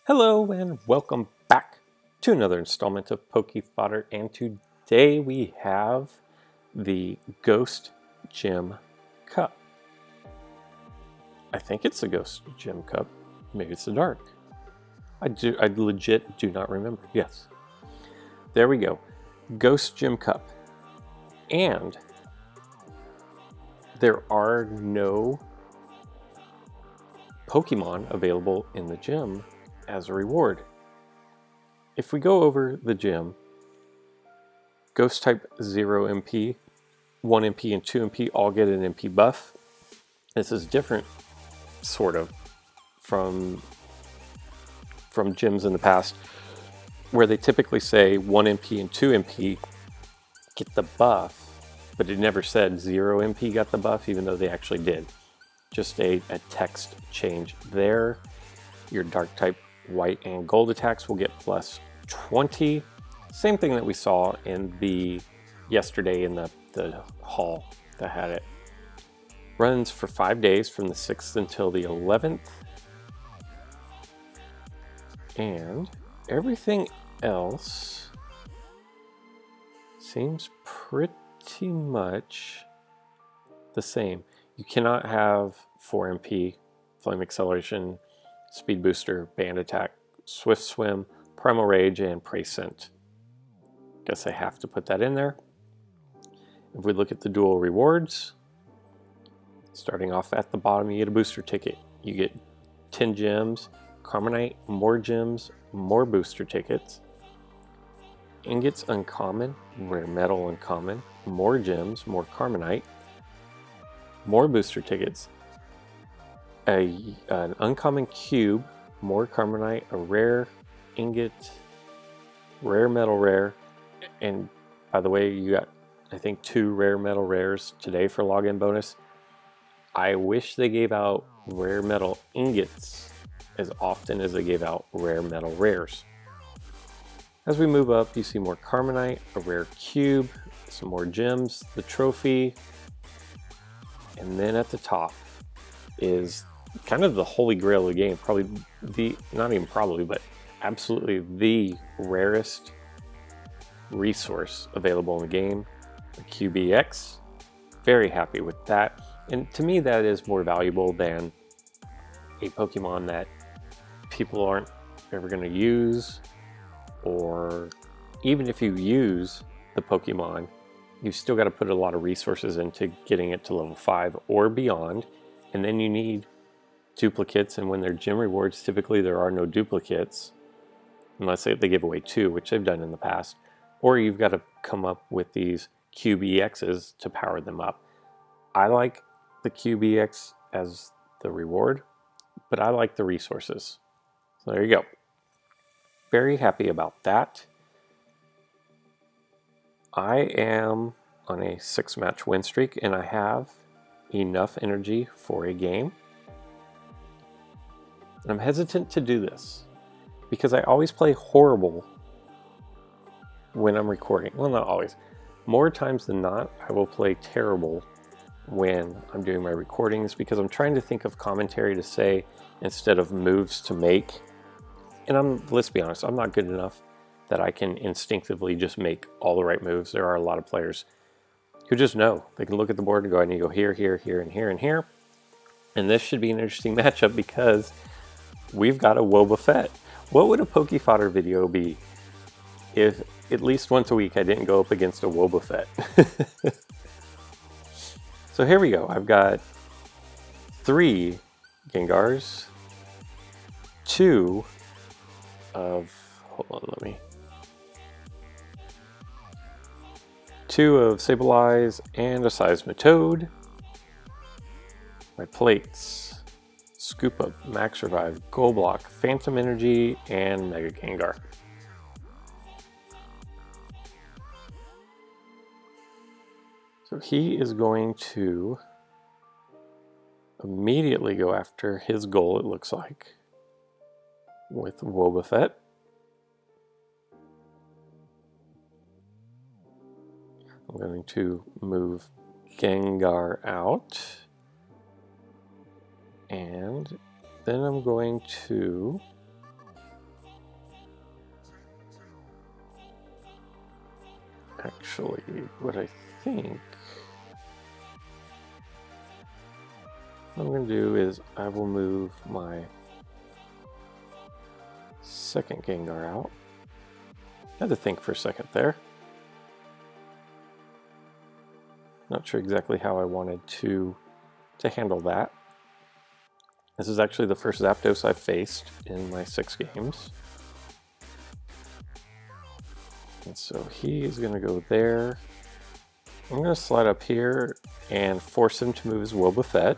Hello and welcome back to another installment of Poke Fodder, and today we have the Ghost Gym Cup. I think it's the Ghost Gym Cup. Maybe it's the Dark. I legit do not remember. Yes. There we go. Ghost Gym Cup. And there are no Pokemon available in the gym as a reward. If we go over the gym, Ghost type 0 MP, 1 MP, and 2 MP all get an MP buff. This is different, sort of, from gyms in the past, where they typically say 1 MP and 2 MP get the buff, but it never said 0 MP got the buff, even though they actually did. Just a text change there. Your Dark type white and gold attacks will get plus 20. Same thing that we saw in yesterday in the hall that had it. Runs for 5 days from the 6th until the 11th. And everything else seems pretty much the same. You cannot have 4 MP, Flame Acceleration, Speed Booster, Band Attack, Swift Swim, Primal Rage, and Prey Scent. Guess I have to put that in there. If we look at the dual rewards, starting off at the bottom, you get a booster ticket. You get 10 gems, Carmonite, more gems, more booster tickets. Ingots uncommon, rare metal uncommon, more gems, more Carmonite, more booster tickets, an uncommon cube, more Carmonite, a rare ingot, rare metal rare, and by the way, you got, I think, 2 rare metal rares today for login bonus. I wish they gave out rare metal ingots as often as they gave out rare metal rares. As we move up, you see more Carmonite, a rare cube, some more gems, the trophy, and then at the top is kind of the holy grail of the game, probably not even probably, but absolutely the rarest resource available in the game, the QBX. Very happy with that. And to me, that is more valuable than a Pokemon that people aren't ever going to use, or even if you use the Pokemon, you still got to put a lot of resources into getting it to level 5 or beyond, and then you need duplicates, and when they're gym rewards, typically there are no duplicates, unless they give away 2, which they've done in the past, or you've got to come up with these QBXs to power them up. I like the QBX as the reward, but I like the resources. So there you go. Very happy about that. I am on a 6-match win streak, and I have enough energy for a game. And I'm hesitant to do this because I always play horrible when I'm recording. Well, not always. More times than not, I will play terrible when I'm doing my recordings because I'm trying to think of commentary to say instead of moves to make. And let's be honest, I'm not good enough that I can instinctively just make all the right moves. There are a lot of players who just know. They can look at the board and go, I need to go here, here, here, and here, and here. And this should be an interesting matchup because we've got a Wobbuffet. What would a Poke Fodder video be if at least once a week I didn't go up against a Wobbuffet? So here we go. I've got 3 Gengars, 2 of, hold on, let me, 2 of Sableye and a Seismitoad. My plates, Scoop of Max Revive, Golblock, Phantom Energy, and Mega Gengar. So he is going to immediately go after his goal, it looks like, with Wobbuffet. I'm going to move Gengar out, and then I'm going to Actually, what I think what I'm going to do is I will move my second Gengar out. I had to think for a second there. Not sure exactly how I wanted to handle that. This is actually the first Zapdos I've faced in my 6 games. And so he is going to go there. I'm going to slide up here and force him to move his Wobbuffet.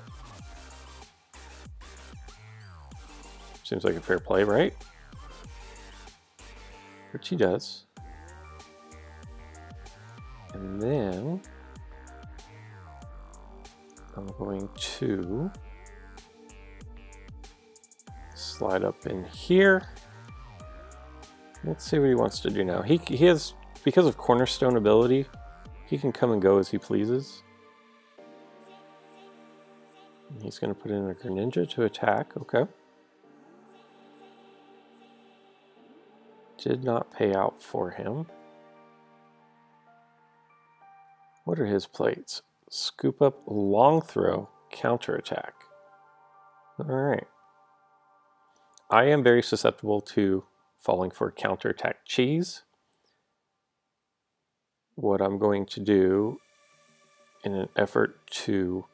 Seems like a fair play, right? Which he does. And then I'm going to slide up in here. Let's see what he wants to do now. He has, because of Cornerstone ability, he can come and go as he pleases. He's going to put in a Greninja to attack. Okay. Did not pay out for him. What are his plates? Scoop up, long throw, counterattack. Alright. I am very susceptible to falling for counterattack cheese. What I'm going to do in an effort to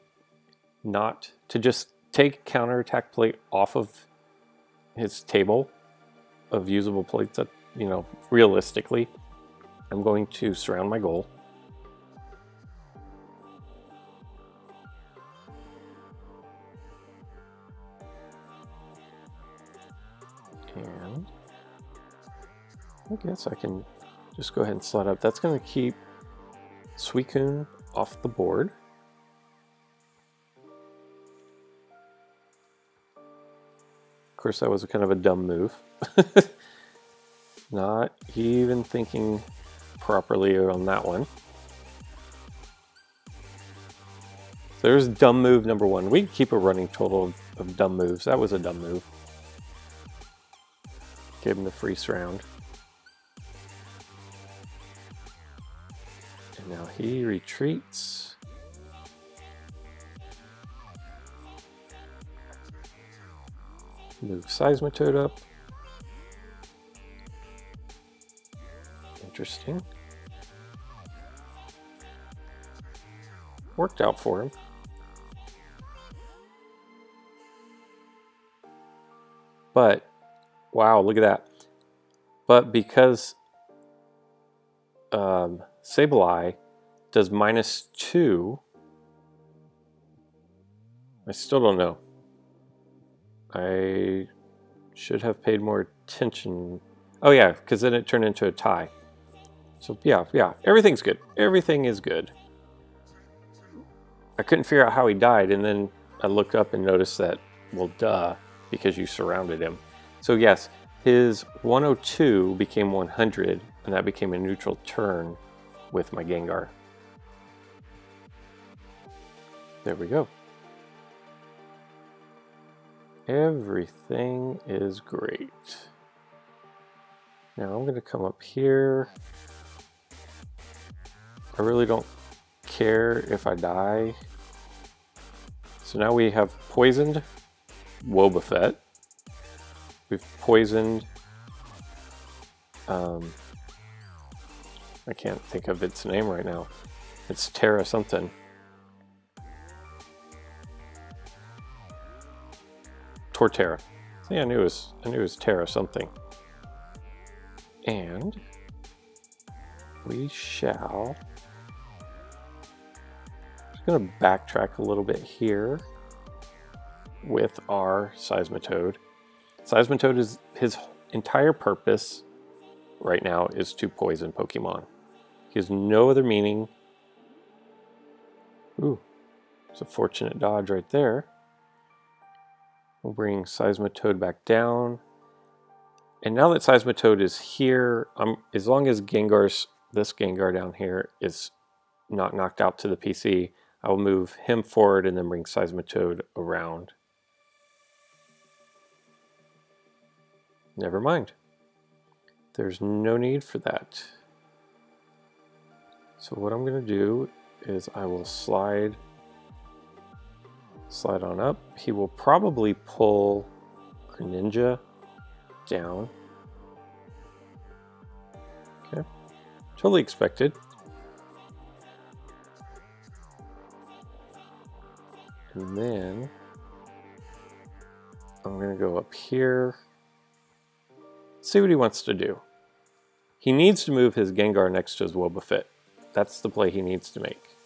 just take counterattack plate off of his table of usable plates that, you know, realistically, I'm going to surround my goal. And I guess I can just go ahead and slide up. That's going to keep Suicune off the board. Of course, that was kind of a dumb move. Not even thinking properly on that one. So there's dumb move number 1. We keep a running total of dumb moves. That was a dumb move. Gave him the free surround. And now he retreats. Move Seismitoad up. Interesting. Worked out for him. But, wow, look at that. But because Sableye does -2, I still don't know. I should have paid more attention. Oh yeah, because then it turned into a tie. So yeah, everything's good. Everything is good. I couldn't figure out how he died, and then I looked up and noticed that, well, duh, because you surrounded him. So yes, his 102 became 100, and that became a neutral turn with my Gengar. There we go. Everything is great. Now I'm going to come up here. I really don't care if I die. So now we have poisoned Wobbuffet. We've poisoned... I can't think of its name right now. It's Terra something. Torterra. Yeah, I knew it was Terra something. And we shall... I'm going to backtrack a little bit here with our Seismitoad. Seismitoad is his entire purpose right now is to poison Pokemon. He has no other meaning. Ooh, it's a fortunate dodge right there. We'll bring Seismitoad back down. And now that Seismitoad is here, as long as this Gengar down here is not knocked out to the PC, I will move him forward and then bring Seismitoad around. Never mind. There's no need for that. So what I'm going to do is I will slide on up. He will probably pull Greninja down. Okay, totally expected. And then I'm going to go up here, see what he wants to do. He needs to move his Gengar next to his Wobbuffet. That's the play he needs to make.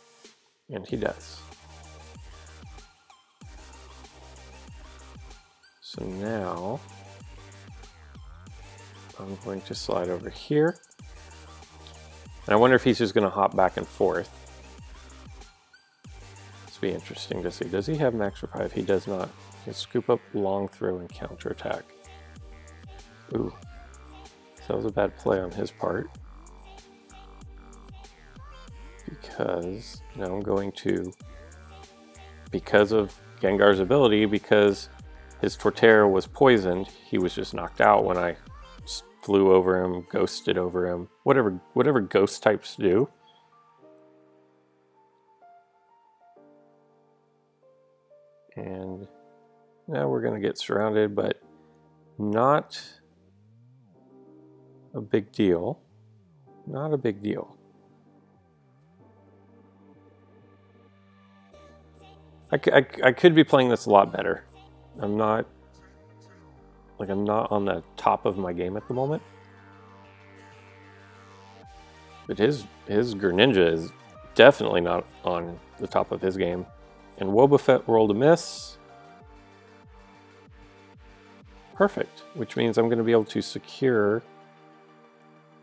And he does. So now I'm going to slide over here. And I wonder if he's just going to hop back and forth. This will be interesting to see. Does he have Max Revive? He does not. He can scoop up Long Throw and counterattack. Ooh. So that was a bad play on his part. Because now I'm going to, because of Gengar's ability, because his Torterra was poisoned, he was just knocked out when I flew over him, ghosted over him, whatever ghost types do. And now we're going to get surrounded, but not a big deal. Not a big deal. I could be playing this a lot better. I'm not on the top of my game at the moment. But his Greninja is definitely not on the top of his game. And Wobbuffet rolled a miss. Perfect, which means I'm going to be able to secure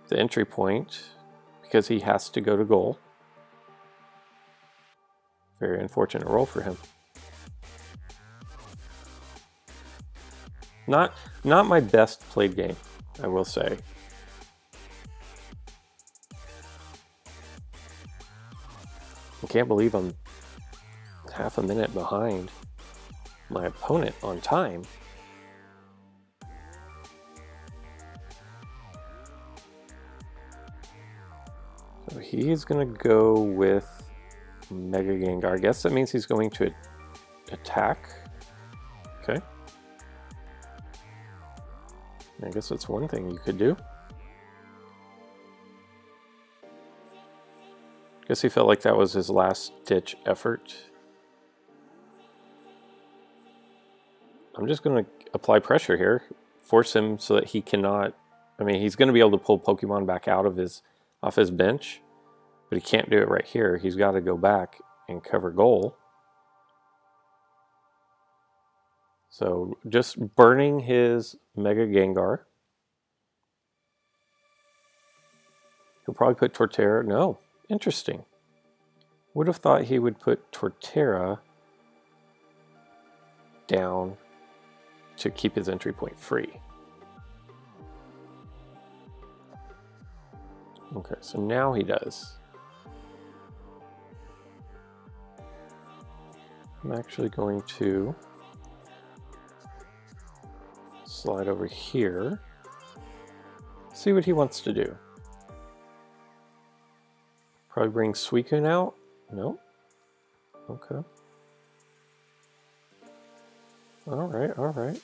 the entry point because he has to go to goal. Very unfortunate roll for him. Not my best played game, I will say. I can't believe I'm half a minute behind my opponent on time. So he's going to go with Mega Gengar. I guess that means he's going to attack. Okay. I guess that's one thing you could do. Guess he felt like that was his last ditch effort. I'm just going to apply pressure here. Force him so that he cannot... I mean, he's going to be able to pull Pokemon back out of off his bench. But he can't do it right here. He's got to go back and cover goal. So just burning his Mega Gengar. He'll probably put Torterra. No, interesting. Would have thought he would put Torterra down to keep his entry point free. Okay, so now he does. I'm actually going to slide over here, see what he wants to do. Probably bring Suicune out? No? Okay. Alright, alright.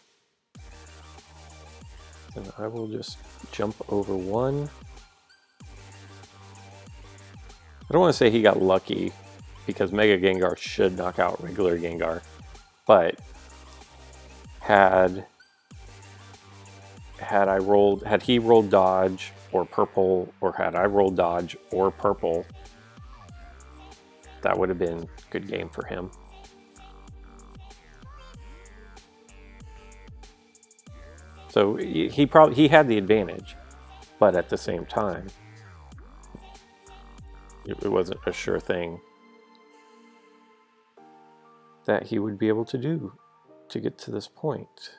Then I will just jump over one. I don't want to say he got lucky, because Mega Gengar should knock out regular Gengar, but had he rolled dodge or purple, or had I rolled dodge or purple, that would have been a good game for him. So he had the advantage, but at the same time, it wasn't a sure thing that he would be able to do to get to this point.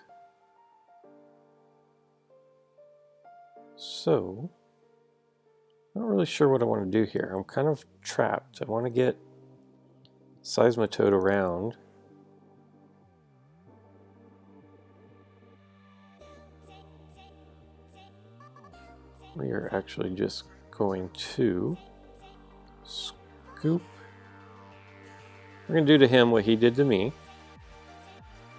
So, not really sure what I want to do here. I'm kind of trapped. I want to get Seismitoad around. We are actually just going to Scoop. We're going to do to him what he did to me.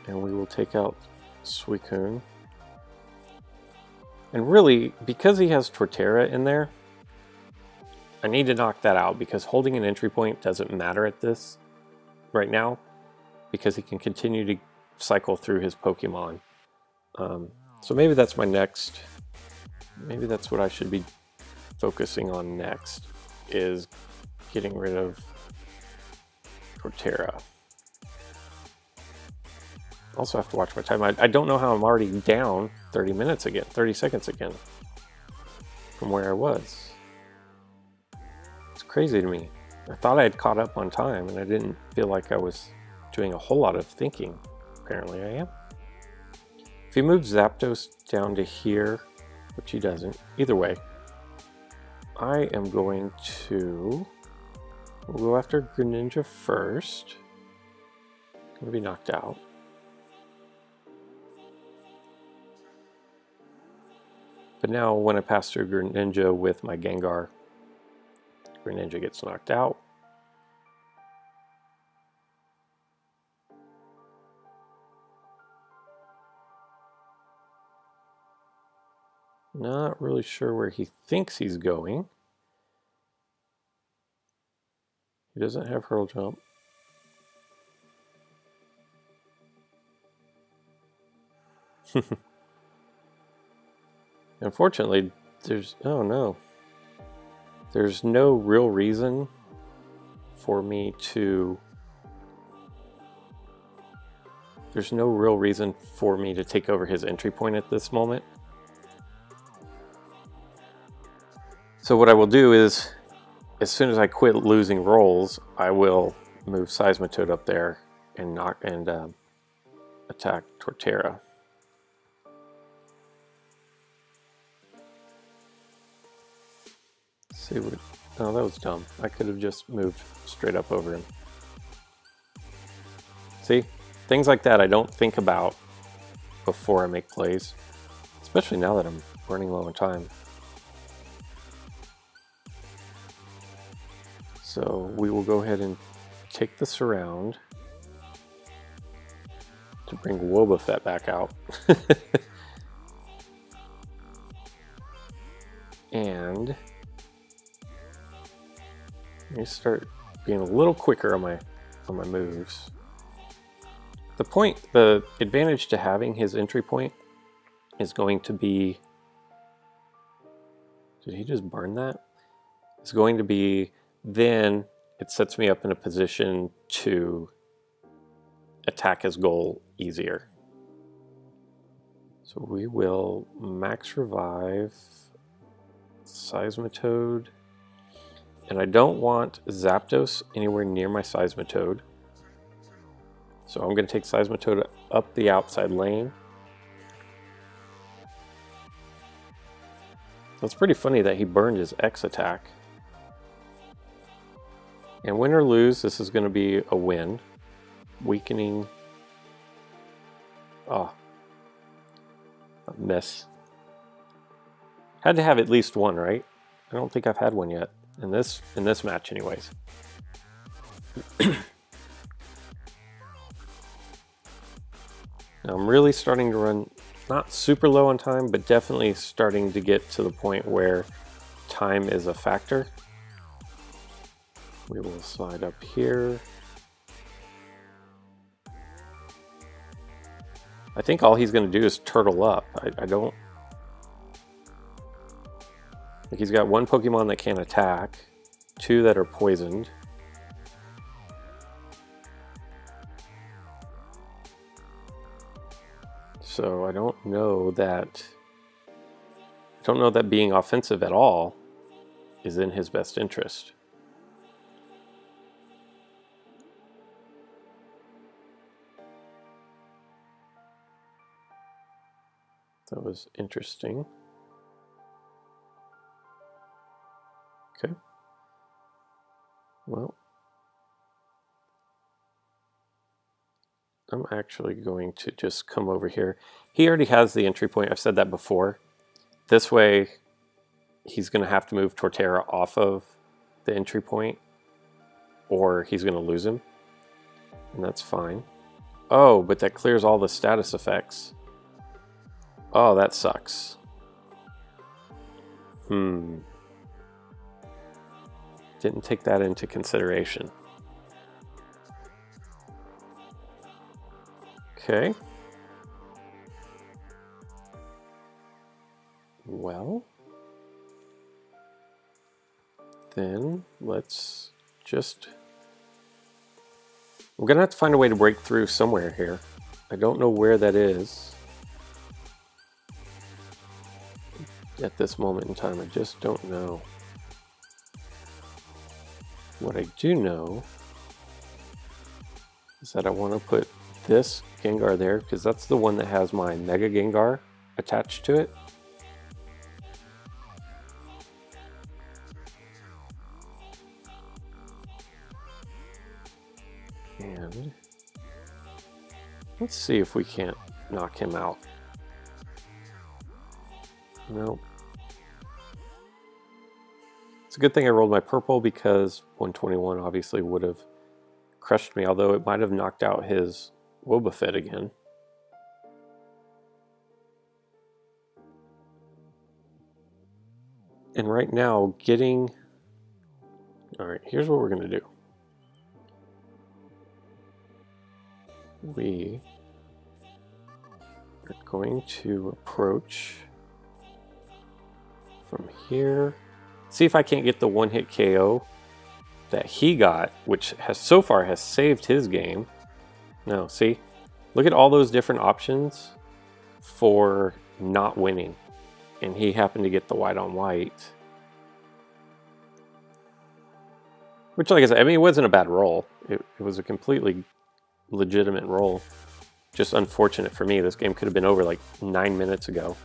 And we will take out Suicune. And really, because he has Torterra in there, I need to knock that out because holding an entry point doesn't matter at this right now because he can continue to cycle through his Pokemon. So maybe that's my next, maybe that's what I should be focusing on next, is getting rid of Torterra. Also have to watch my time. I don't know how I'm already down 30 minutes again, 30 seconds again from where I was. It's crazy to me. I thought I had caught up on time and I didn't feel like I was doing a whole lot of thinking. Apparently I am. If he moves Zapdos down to here, which he doesn't, either way, I am going to go after Greninja first. Gonna be knocked out. But now when I pass through Greninja with my Gengar, Greninja gets knocked out. Not really sure where he thinks he's going. He doesn't have Hurl Jump. Unfortunately, there's no real reason for me to take over his entry point at this moment. So what I will do is, as soon as I quit losing rolls, I will move Seismitoad up there and attack Torterra. See what? Oh, that was dumb. I could have just moved straight up over him. See? Things like that I don't think about before I make plays. Especially now that I'm running low on time. So we will go ahead and take the Surround to bring Wobbuffet back out. And let me start being a little quicker on my moves. The advantage to having his entry point is going to be, did he just burn that? It's going to be, then it sets me up in a position to attack his goal easier. So we will max revive Seismitoad. And I don't want Zapdos anywhere near my Seismitoad. So I'm going to take Seismitoad up the outside lane. It's pretty funny that he burned his X attack. And win or lose, this is going to be a win. Weakening. Oh. A miss. Had to have at least one, right? I don't think I've had one yet. In this match anyways. Now I'm really starting to run, not super low on time, but definitely starting to get to the point where time is a factor. We will slide up here. I think all he's going to do is turtle up. I don't... Like, he's got one Pokemon that can't attack, two that are poisoned. So I don't know that being offensive at all is in his best interest. That was interesting. Okay. Well, I'm actually going to just come over here. He already has the entry point. I've said that before. This way, he's going to have to move Torterra off of the entry point. or he's going to lose him. And that's fine. Oh, but that clears all the status effects. Oh, that sucks. Didn't take that into consideration. Okay. Well, then let's just... I'm gonna have to find a way to break through somewhere here. I don't know where that is at this moment in time. I just don't know. What I do know is that I want to put this Gengar there because that's the one that has my Mega Gengar attached to it. And let's see if we can't knock him out. Nope. It's a good thing I rolled my purple because 121 obviously would have crushed me, although it might have knocked out his Wobbuffet again. And right now, getting... Alright, here's what we're going to do. We are going to approach from here. See if I can't get the one-hit KO that he got, which has so far has saved his game. No, see? Look at all those different options for not winning. And he happened to get the white on white. Which, like I said, I mean, it wasn't a bad roll. It was a completely legitimate roll. Just unfortunate for me. This game could have been over like 9 minutes ago.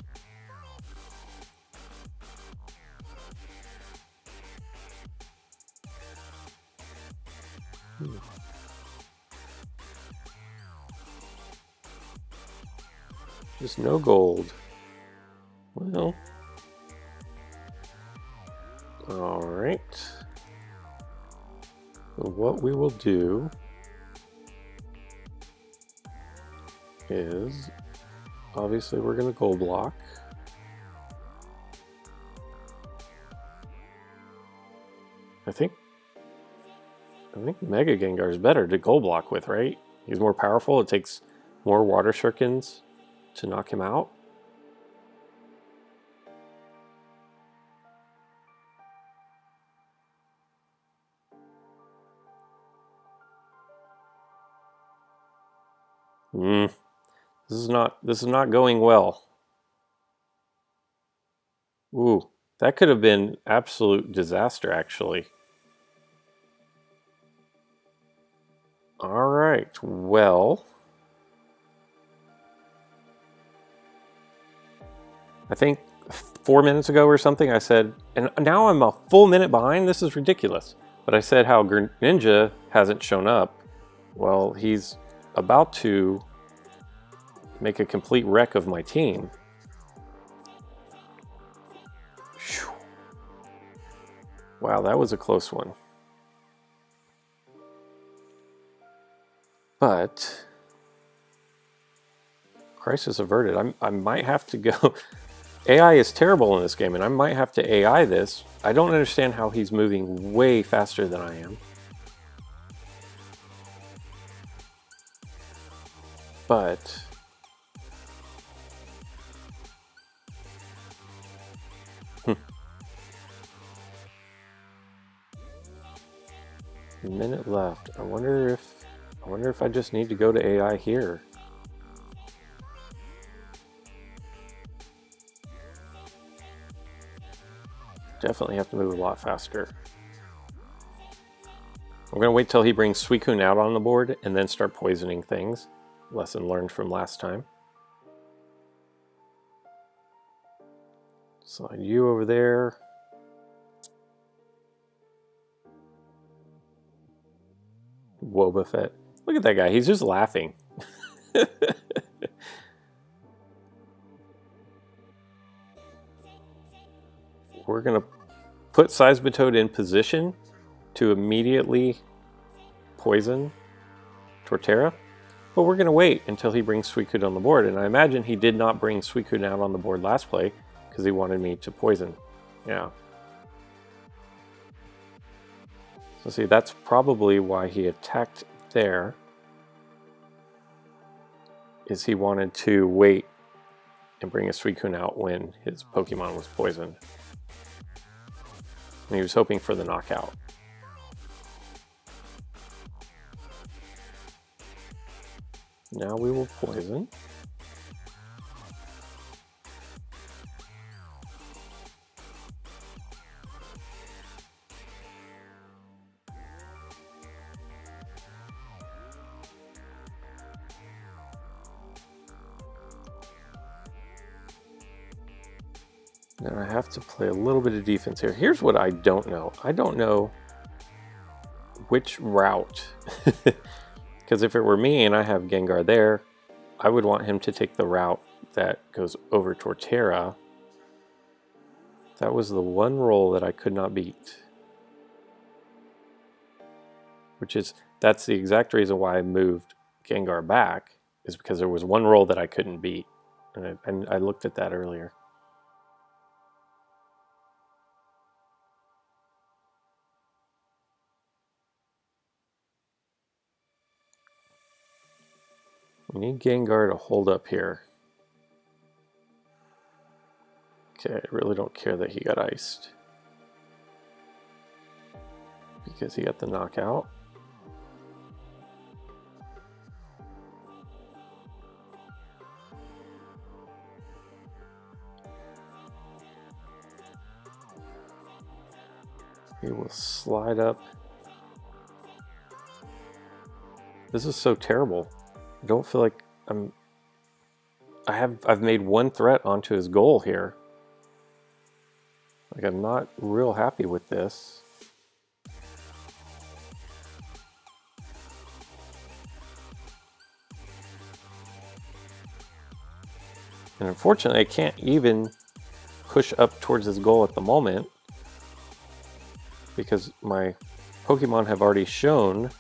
Just no gold. Well. Alright. What we will do is, obviously we're going to gold block. I think Mega Gengar is better to gold block with, right? He's more powerful. It takes more water shurikens to knock him out. This is not going well. Ooh, that could have been absolute disaster, actually. All right, well, I think 4 minutes ago or something I said, and now I'm a full minute behind. This is ridiculous. But I said how Greninja hasn't shown up. Well, he's about to make a complete wreck of my team. Wow, that was a close one. But crisis averted. I might have to go. AI is terrible in this game, and I might have to AI this. I don't understand how he's moving way faster than I am. But a minute left. I wonder if I just need to go to AI here. Definitely have to move a lot faster. I'm going to wait till he brings Suicune out on the board and then start poisoning things. Lesson learned from last time. Slide you over there. Wobbuffet. Look at that guy. He's just laughing. We're going to put Seismitoad in position to immediately poison Torterra, but we're going to wait until he brings Suicune on the board, and I imagine he did not bring Suicune out on the board last play because he wanted me to poison. Yeah. So see, that's probably why he attacked there, is he wanted to wait and bring a Suicune out when his Pokemon was poisoned. And he was hoping for the knockout. Now we will poison. Now I have to play a little bit of defense here. Here's what I don't know. I don't know which route. Because if it were me and I have Gengar there, I would want him to take the route that goes over Torterra. That was the one roll that I could not beat. That's the exact reason why I moved Gengar back, is because there was one roll that I couldn't beat. And I looked at that earlier. We need Gengar to hold up here. Okay, I really don't care that he got iced, because he got the knockout. He will slide up. This is so terrible. I don't feel like I've made one threat onto his goal here. Like, I'm not real happy with this. And unfortunately, I can't even push up towards his goal at the moment, because my Pokemon have already shown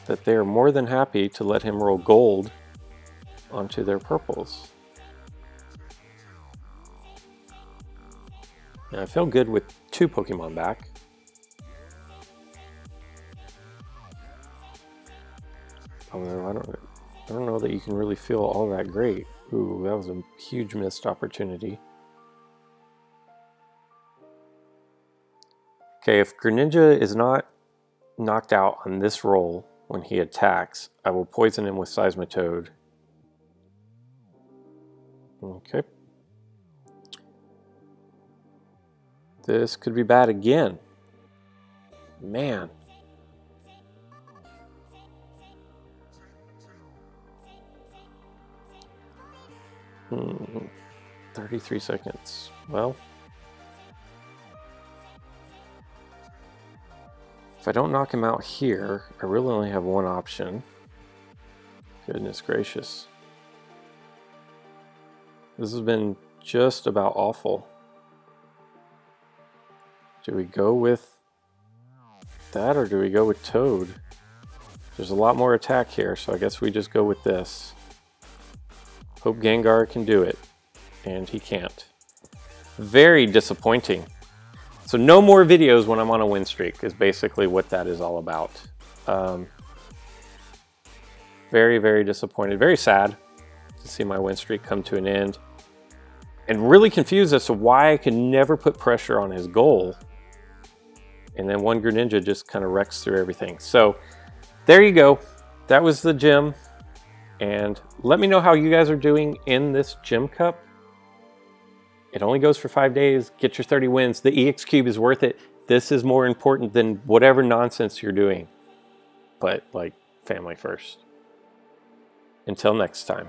that they are more than happy to let him roll gold onto their purples. And I feel good with 2 Pokemon back. Although I don't know that you can really feel all that great. Ooh, that was a huge missed opportunity. Okay, if Greninja is not knocked out on this roll when he attacks, I will poison him with Seismitoad. Okay. This could be bad again. Man. Hmm. 33 seconds. Well, if I don't knock him out here, I really only have one option. Goodness gracious. This has been just about awful. Do we go with that, or do we go with Toad? There's a lot more attack here, so I guess we just go with this. Hope Gengar can do it, and he can't. Very disappointing. So no more videos when I'm on a win streak is basically what that is all about. Very, very disappointed. Very sad to see my win streak come to an end. And really confused as to why I could never put pressure on his goal. And then one Greninja just kind of wrecks through everything. So there you go. That was the gym. And let me know how you guys are doing in this gym cup. It only goes for 5 days. Get your 30 wins. The EX Cube is worth it. This is more important than whatever nonsense you're doing. But, like, family first. Until next time.